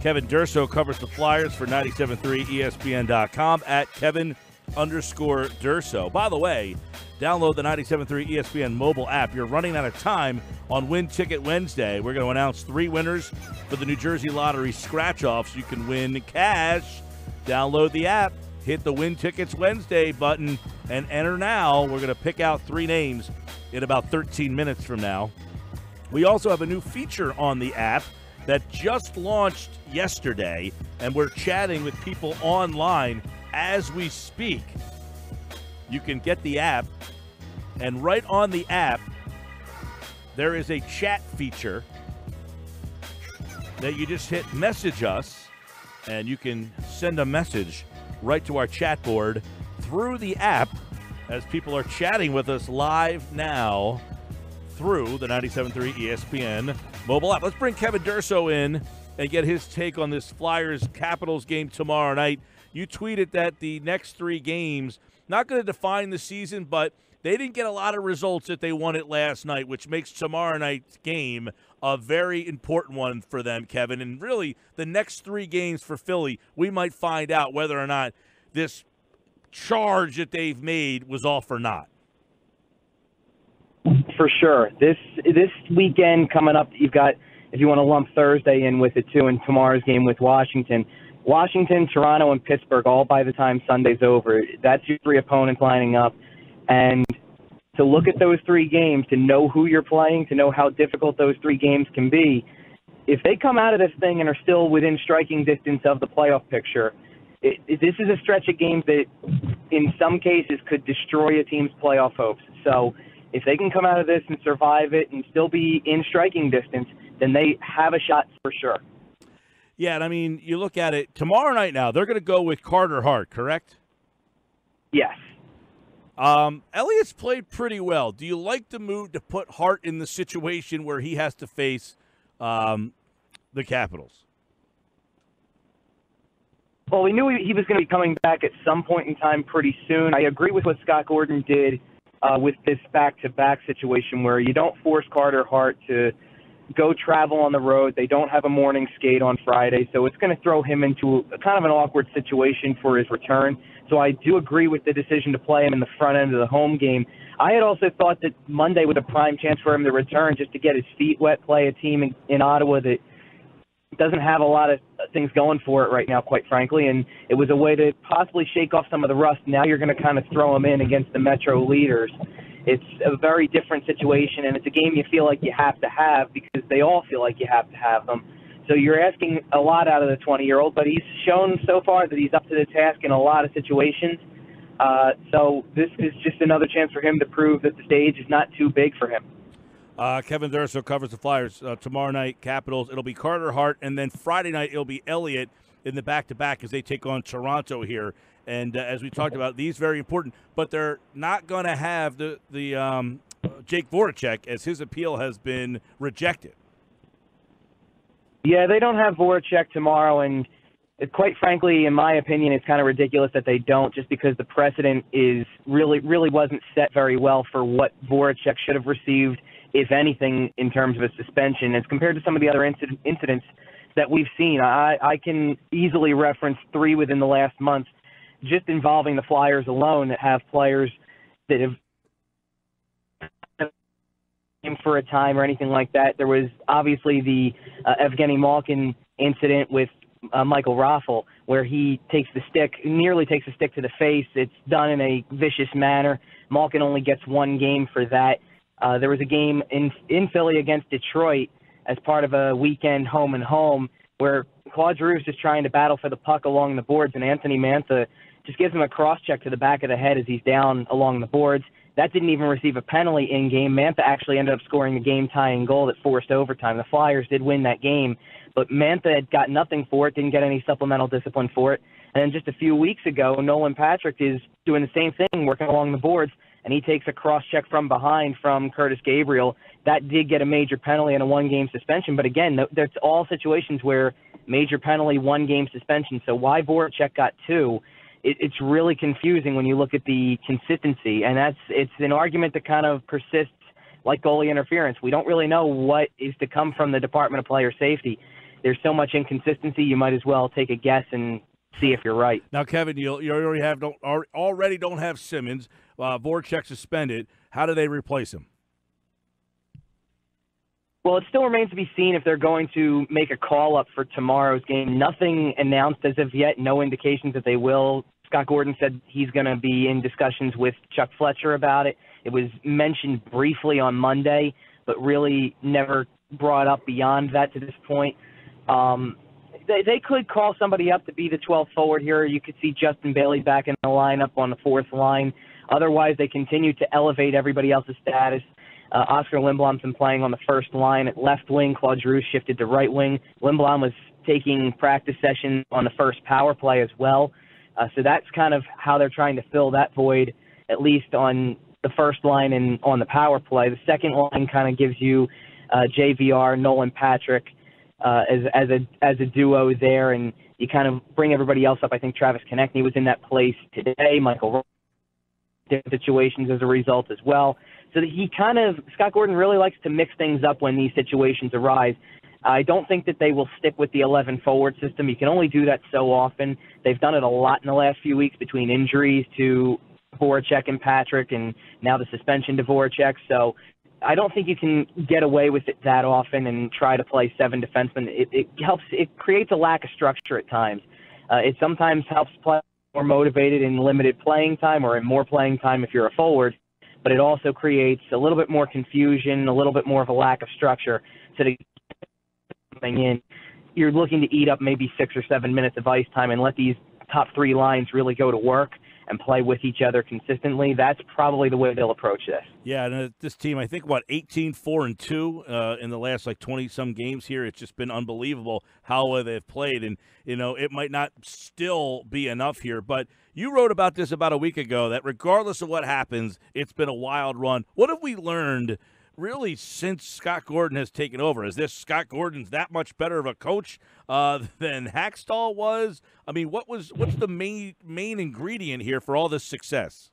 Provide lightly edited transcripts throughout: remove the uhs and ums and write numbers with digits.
Kevin Durso covers the Flyers for 97.3 ESPN.com at Kevin_Durso. By the way, download the 97.3 ESPN mobile app. You're running out of time on Win Ticket Wednesday. We're going to announce 3 winners for the New Jersey Lottery scratch-offs. You can win cash. Download the app, hit the Win Tickets Wednesday button, and enter now. We're going to pick out 3 names in about 13 minutes from now. We also have a new feature on the app that just launched yesterday, and we're chatting with people online as we speak. You can get the app, and right on the app, there is a chat feature that you just hit message us, and you can send a message right to our chat board through the app as people are chatting with us live now through the 97.3 ESPN mobile app. Let's bring Kevin Durso in and get his take on this Flyers-Capitals game tomorrow night. You tweeted that the next 3 games, not going to define the season, but they didn't get a lot of results that they won it last night, which makes tomorrow night's game a very important one for them, Kevin. And really, the next 3 games for Philly, we might find out whether or not this charge that they've made was all for naught. For sure. This weekend coming up, you've got, if you want to lump Thursday in with it too, and tomorrow's game with Washington, Toronto, and Pittsburgh, all by the time Sunday's over. That's your 3 opponents lining up. And to look at those 3 games, to know who you're playing, to know how difficult those 3 games can be, if they come out of this thing and are still within striking distance of the playoff picture, this is a stretch of games that in some cases could destroy a team's playoff hopes. So if they can come out of this and survive it and still be in striking distance, then they have a shot for sure. Yeah, and I mean, you look at it, tomorrow night now, they're going to go with Carter Hart, correct? Yes. Elliott's played pretty well. Do you like the move to put Hart in the situation where he has to face the Capitals? Well, we knew he was going to be coming back at some point in time pretty soon. I agree with what Scott Gordon did with this back-to-back situation where you don't force Carter Hart to go travel on the road. They don't have a morning skate on Friday, so it's going to throw him into kind of an awkward situation for his return. So I do agree with the decision to play him in the front end of the home game. I had also thought that Monday was a prime chance for him to return just to get his feet wet, play a team in Ottawa that doesn't have a lot of things going for it right now, quite frankly, and it was a way to possibly shake off some of the rust. Now you're going to kind of throw him in against the Metro leaders. It's a very different situation, and it's a game you feel like you have to have because they all feel like you have to have them. So you're asking a lot out of the 20-year-old, but he's shown so far that he's up to the task in a lot of situations. So this is just another chance for him to prove that the stage is not too big for him. Kevin Durso covers the Flyers tomorrow night, Capitals. It'll be Carter Hart, and then Friday night it'll be Elliott in the back-to-back as they take on Toronto here. And as we talked about, these very important, but they're not going to have the Jake Voracek as his appeal has been rejected. Yeah, they don't have Voracek tomorrow, and quite frankly, in my opinion, it's kind of ridiculous that they don't, just because the precedent is really wasn't set very well for what Voracek should have received, if anything, in terms of a suspension, as compared to some of the other incidents that we've seen. I can easily reference 3 within the last month just involving the Flyers alone that have players that have for a time or anything like that. There was obviously the Evgeny Malkin incident with Michael Raffl, where he nearly takes the stick to the face. It's done in a vicious manner. Malkin only gets 1 game for that. There was a game in Philly against Detroit as part of a weekend home and home where Claude Giroux is just trying to battle for the puck along the boards, and Anthony Mantha just gives him a cross-check to the back of the head as he's down along the boards. That didn't even receive a penalty in-game. Mantha actually ended up scoring the game-tying goal that forced overtime. The Flyers did win that game, but Mantha had got nothing for it, didn't get any supplemental discipline for it. And then just a few weeks ago, Nolan Patrick is doing the same thing, working along the boards, and he takes a cross-check from behind from Curtis Gabriel. That did get a major penalty and a 1-game suspension. But again, there's all situations where major penalty, 1-game suspension. So why Voracek got 2? It's really confusing when you look at the consistency. And it's an argument that kind of persists like goalie interference. We don't really know what is to come from the Department of Player Safety. there's so much inconsistency, you might as well take a guess and see if you're right. Now, Kevin, you already don't have Simmons. Voracek suspended. How do they replace him? Well, it still remains to be seen if they're going to make a call-up for tomorrow's game. Nothing announced as of yet, no indications that they will. Scott Gordon said he's going to be in discussions with Chuck Fletcher about it. It was mentioned briefly on Monday, but really never brought up beyond that to this point. They could call somebody up to be the 12th forward here. You could see Justin Bailey back in the lineup on the fourth line. Otherwise, they continue to elevate everybody else's status. Oscar Lindblom's been playing on the first line at left wing. Claude Giroux shifted to right wing. Lindblom was taking practice sessions on the first power play as well. So that's kind of how they're trying to fill that void, at least on the first line and on the power play. The second line kind of gives you JVR, Nolan Patrick as a duo there, and you kind of bring everybody else up. I think Travis Konechny was in that place today. Michael situations as a result as well. So that Scott Gordon really likes to mix things up when these situations arise. I don't think that they will stick with the 11 forward system. You can only do that so often. They've done it a lot in the last few weeks between injuries to Voracek and Patrick and now the suspension to Voracek. So I don't think you can get away with it that often and try to play 7 defensemen. It creates a lack of structure at times. It sometimes helps play more motivated in limited playing time or in more playing time if you're a forward, but it also creates a little bit more confusion, a little bit more of a lack of structure. So to get something in, you're looking to eat up maybe 6 or 7 minutes of ice time and let these top 3 lines really go to work and play with each other consistently. That's probably the way they'll approach this. Yeah, and this team, I think, 18-4-2 in the last 20-some games here. It's just been unbelievable how well they've played, and it might not still be enough here. But you wrote about this about a week ago, that regardless of what happens, it's been a wild run. What have we learned really since Scott Gordon has taken over? Is this Scott Gordon's that much better of a coach than Hackstall was? I mean, what's the main ingredient here for all this success?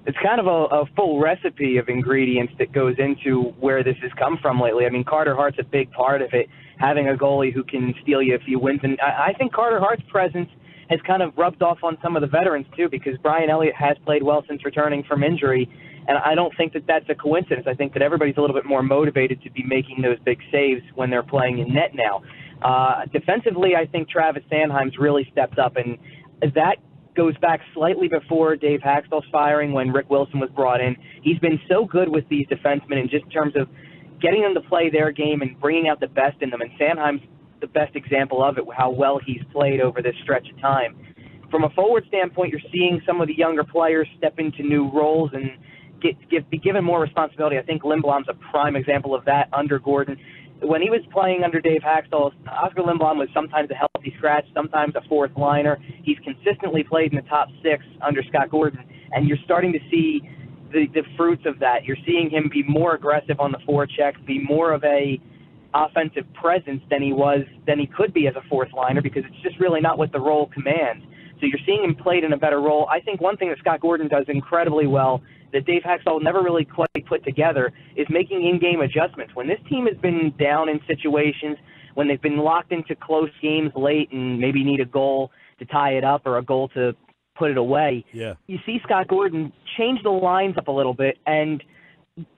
It's kind of a full recipe of ingredients that goes into where this has come from lately. I mean, Carter Hart's a big part of it, having a goalie who can steal you a few wins. And I think Carter Hart's presence has kind of rubbed off on some of the veterans, too, because Brian Elliott has played well since returning from injury. And I don't think that that's a coincidence. I think that everybody's a little bit more motivated to be making those big saves when they're playing in net now. Defensively, I think Travis Sanheim's really stepped up, and that goes back slightly before Dave Haxtell's firing when Rick Wilson was brought in. He's been so good with these defensemen in just terms of getting them to play their game and bringing out the best in them, and Sanheim's the best example of it, how well he's played over this stretch of time. From a forward standpoint, you're seeing some of the younger players step into new roles and be given more responsibility. I think Lindblom's a prime example of that under Gordon. When he was playing under Dave Haxtell, Oscar Lindblom was sometimes a healthy scratch, sometimes a fourth liner. He's consistently played in the top 6 under Scott Gordon, and you're starting to see the fruits of that. You're seeing him be more aggressive on the forecheck, be more of a offensive presence than he could be as a fourth liner, because it's just really not what the role commands. So you're seeing him played in a better role. I think one thing that Scott Gordon does incredibly well that Dave Haxtell never really quite put together is making in-game adjustments. When this team has been down in situations, when they've been locked into close games late and maybe need a goal to tie it up or a goal to put it away, you see Scott Gordon change the lines up a little bit, and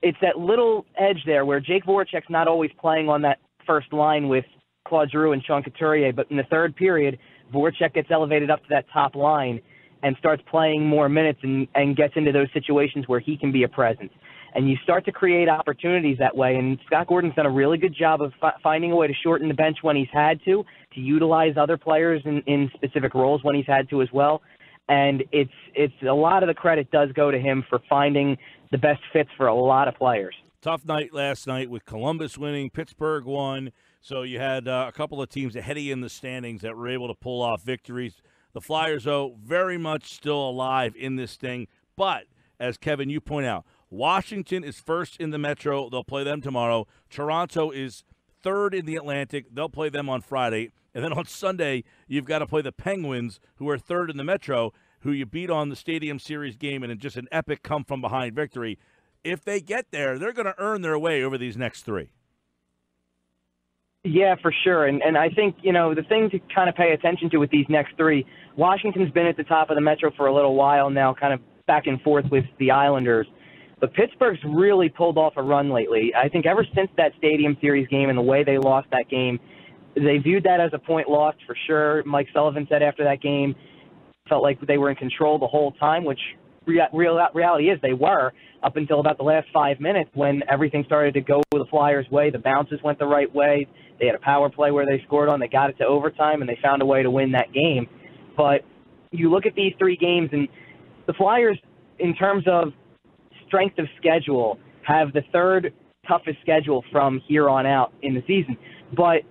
it's that little edge there where Jake Voracek's not always playing on that first line with Claude Giroux and Sean Couturier, but in the third period, Voracek gets elevated up to that top line and starts playing more minutes and gets into those situations where he can be a presence. And you start to create opportunities that way, and Scott Gordon's done a really good job of finding a way to shorten the bench when he's had to utilize other players in specific roles when he's had to as well. And it's a lot of the credit does go to him for finding the best fits for a lot of players. Tough night last night with Columbus winning, Pittsburgh won. So you had a couple of teams ahead of you in the standings that were able to pull off victories. The Flyers, though, very much still alive in this thing. But, as Kevin, you point out, Washington is first in the Metro. They'll play them tomorrow. Toronto is third in the Atlantic. They'll play them on Friday. And then on Sunday, you've got to play the Penguins, who are third in the Metro, who you beat on the Stadium Series game in just an epic come-from-behind victory. If they get there, they're going to earn their way over these next 3. Yeah, for sure. And I think, the thing to kind of pay attention to with these next three, Washington's been at the top of the Metro for a little while now, kind of back and forth with the Islanders. But Pittsburgh's really pulled off a run lately. I think ever since that Stadium Series game and the way they lost that game, they viewed that as a point lost for sure. Mike Sullivan said after that game, felt like they were in control the whole time, which reality is they were up until about the last 5 minutes when everything started to go the Flyers' way. The bounces went the right way. They had a power play where they scored on. They got it to overtime, and they found a way to win that game. But you look at these three games, and the Flyers, in terms of strength of schedule, have the third toughest schedule from here on out in the season. But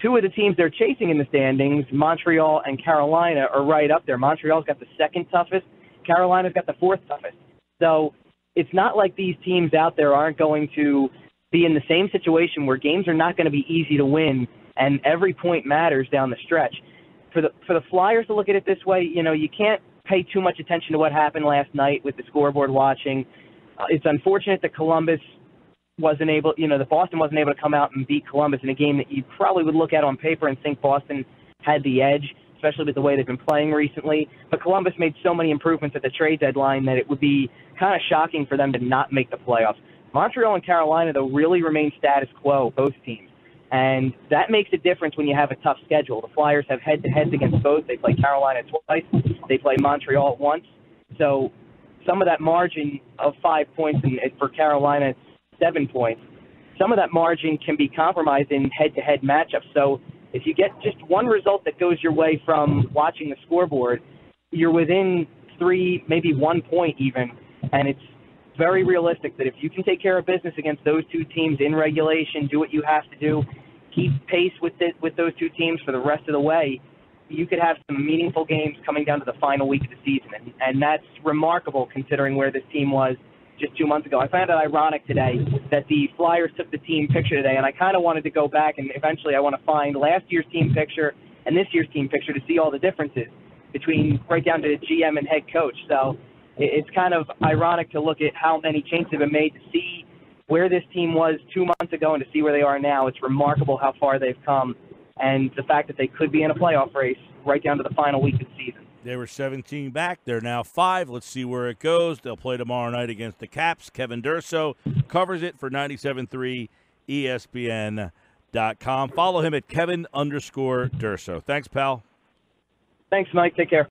two of the teams they're chasing in the standings, Montreal and Carolina, are right up there. Montreal's got the second toughest. Carolina's got the fourth toughest. So it's not like these teams out there aren't going to be in the same situation where games are not going to be easy to win, and every point matters down the stretch. For the Flyers to look at it this way, you can't pay too much attention to what happened last night with the scoreboard watching. It's unfortunate that Columbus wasn't able, that Boston wasn't able to come out and beat Columbus in a game that you probably would look at on paper and think Boston had the edge, especially with the way they've been playing recently. But Columbus made so many improvements at the trade deadline that it would be kind of shocking for them to not make the playoffs. Montreal and Carolina, though, really remain status quo, both teams. And that makes a difference when you have a tough schedule. The Flyers have head-to-heads against both. They play Carolina twice. They play Montreal once. So some of that margin of 5 points, and for Carolina, it's 7 points, some of that margin can be compromised in head-to-head matchups. So if you get just one result that goes your way from watching the scoreboard, you're within 3, maybe 1 point even, and it's very realistic that if you can take care of business against those two teams in regulation, do what you have to do, keep pace with those two teams for the rest of the way, you could have some meaningful games coming down to the final week of the season. And that's remarkable considering where this team was just 2 months ago. I found it ironic today that the Flyers took the team picture today, and I kind of wanted to go back and eventually I want to find last year's team picture and this year's team picture to see all the differences between right down to the GM and head coach. So it's kind of ironic to look at how many changes have been made to see where this team was 2 months ago and to see where they are now. It's remarkable how far they've come, and the fact that they could be in a playoff race right down to the final week of the season. They were 17 back. They're now 5. Let's see where it goes. They'll play tomorrow night against the Caps. Kevin Durso covers it for 97.3 ESPN.com. Follow him at Kevin_Durso. Thanks, pal. Thanks, Mike. Take care.